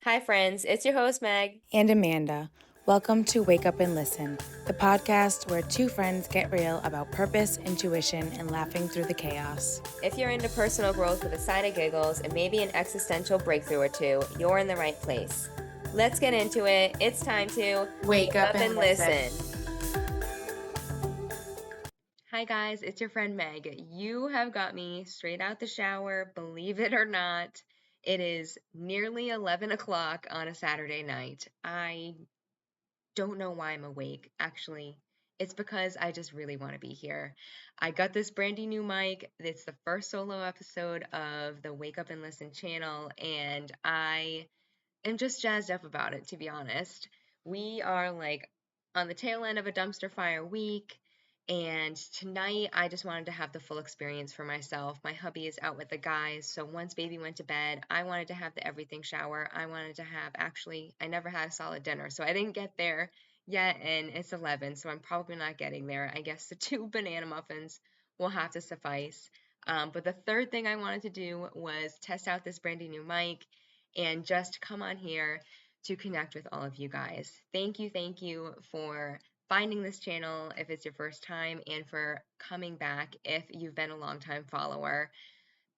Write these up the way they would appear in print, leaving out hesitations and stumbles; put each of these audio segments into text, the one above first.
Hi, friends. It's your host, Meg. And Amanda. Welcome to Wake Up and Listen, the podcast where two friends get real about purpose, intuition, and laughing through the chaos. If you're into personal growth with a side of giggles and maybe an existential breakthrough or two, you're in the right place. Let's get into it. It's time to Wake up and listen. Hi, guys. It's your friend, Meg. You have got me straight out the shower, believe it or not. It is nearly 11 o'clock on a Saturday night. I don't know why I'm awake, actually. It's because I just really want to be here. I got this brandy new mic. It's the first solo episode of the Wake Up and Listen channel, and I am just jazzed up about it, to be honest. We are like on the tail end of a dumpster fire week. And tonight, I just wanted to have the full experience for myself. My hubby is out with the guys, so once baby went to bed, I wanted to have the everything shower. I wanted to have, actually, I never had a solid dinner, so I didn't get there yet, and it's 11, so I'm probably not getting there. I guess the two banana muffins will have to suffice. But the third thing I wanted to do was test out this brandy new mic and just come on here to connect with all of you guys. Thank you for finding this channel if it's your first time and for coming back if you've been a long-time follower.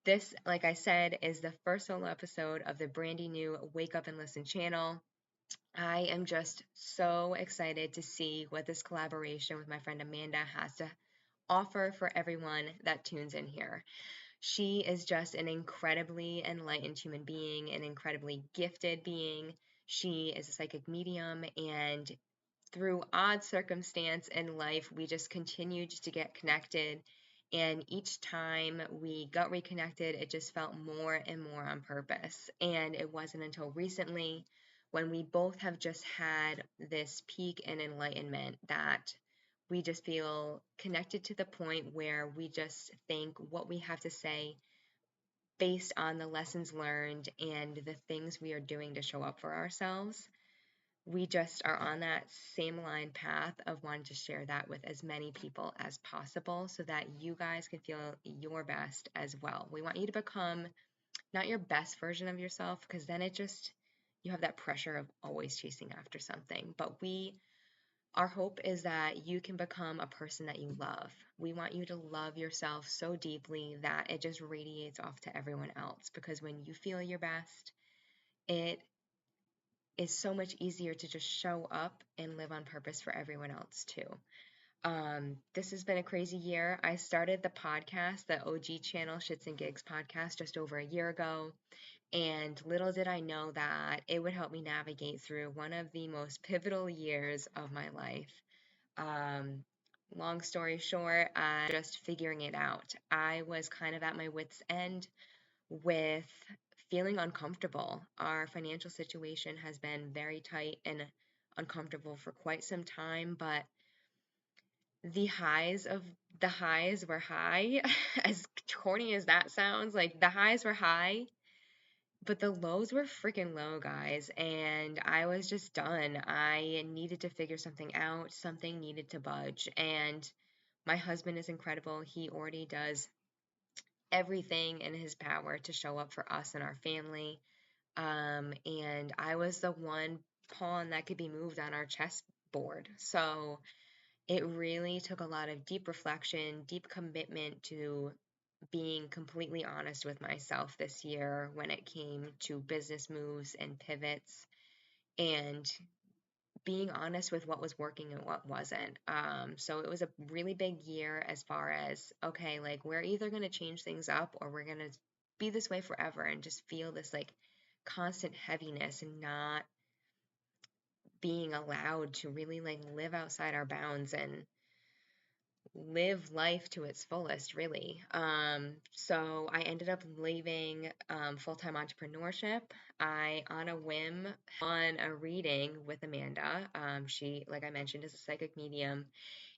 This, like I said, is the first solo episode of the brandy new Wake Up and Listen channel. I am just so excited to see what this collaboration with my friend Amanda has to offer for everyone that tunes in here. She is just an incredibly enlightened human being, an incredibly gifted being. She is a psychic medium, and through odd circumstance in life, we just continued to get connected. And each time we got reconnected, it just felt more and more on purpose. And it wasn't until recently when we both have just had this peak in enlightenment that we just feel connected to the point where we just think what we have to say based on the lessons learned and the things we are doing to show up for ourselves. We just are on that same line path of wanting to share that with as many people as possible so that you guys can feel your best as well. We want you to become not your best version of yourself, because then it just, you have that pressure of always chasing after something. But our hope is that you can become a person that you love. We want you to love yourself so deeply that it just radiates off to everyone else, because when you feel your best, it is so much easier to just show up and live on purpose for everyone else too. This has been a crazy year. I started the podcast, the OG channel, Shits and Gigs podcast, just over a year ago. And little did I know that it would help me navigate through one of the most pivotal years of my life. Um, Long story short, I just figuring it out. I was kind of at my wits' end with feeling uncomfortable. Our financial situation has been very tight and uncomfortable for quite some time, but the highs were high. As corny as that sounds, like the highs were high, but the lows were freaking low, guys, and I was just done. I needed to figure something out. Something needed to budge, and my husband is incredible. He already does everything in his power to show up for us and our family. And I was the one pawn that could be moved on our chessboard. So it really took a lot of deep reflection, deep commitment to being completely honest with myself this year when it came to business moves and pivots, and being honest with what was working and what wasn't. So it was a really big year as far as, okay, like we're either going to change things up or we're going to be this way forever and just feel this like constant heaviness and not being allowed to really like live outside our bounds and live life to its fullest, really. So I ended up leaving full-time entrepreneurship. I, on a whim, on a reading with Amanda. She, like I mentioned, is a psychic medium,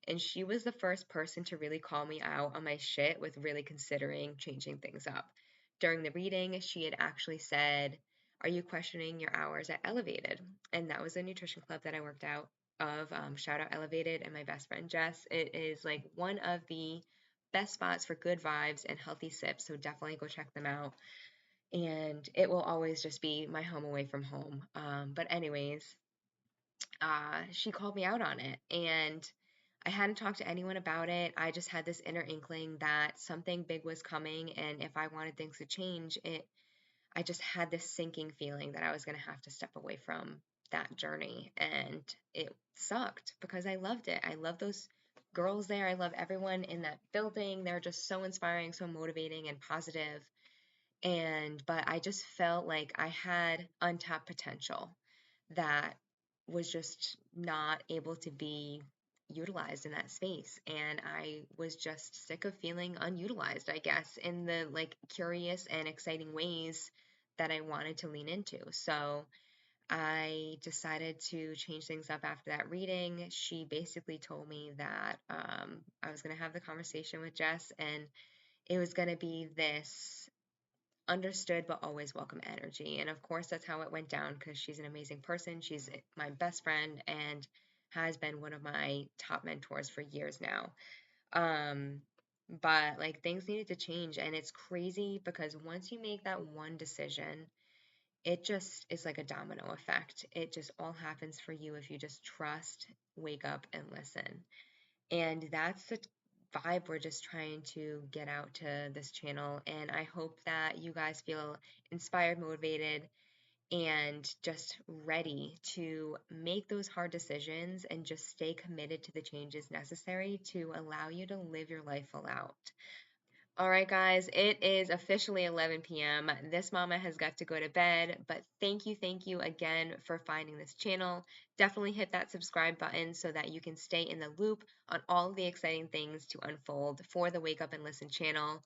and she was the first person to really call me out on my shit with really considering changing things up. During the reading, she had actually said, "Are you questioning your hours at Elevated?" And that was a nutrition club that I worked out of. Shout out Elevated and my best friend Jess. It is like one of the best spots for good vibes and healthy sips, so definitely go check them out. and it will always just be my home away from home. But anyways, she called me out on it, and I hadn't talked to anyone about it. I just had this inner inkling that something big was coming, and if I wanted things to change, I just had this sinking feeling that I was going to have to step away from that journey. And it sucked because I loved it. I love those girls there. I love everyone in that building. They're just so inspiring, so motivating and positive. But I just felt like I had untapped potential that was just not able to be utilized in that space. And I was just sick of feeling unutilized, I guess, in the like curious and exciting ways that I wanted to lean into. So I decided to change things up after that reading. She basically told me that I was going to have the conversation with Jess, and it was going to be this understood but always welcome energy. And of course, that's how it went down because she's an amazing person. She's my best friend and has been one of my top mentors for years now. Um, but like things needed to change, and it's crazy because once you make that one decision, it just is like a domino effect. It just all happens for you if you just trust, wake up, and listen. And that's the vibe we're just trying to get out to this channel. And I hope that you guys feel inspired, motivated, and just ready to make those hard decisions and just stay committed to the changes necessary to allow you to live your life full out. All right, guys, it is officially 11 p.m. This mama has got to go to bed, but thank you again for finding this channel. Definitely hit that subscribe button so that you can stay in the loop on all of the exciting things to unfold for the Wake Up and Listen channel.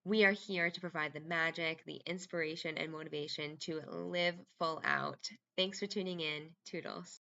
We are here to provide the magic, the inspiration, and motivation to live full out. Thanks for tuning in. Toodles.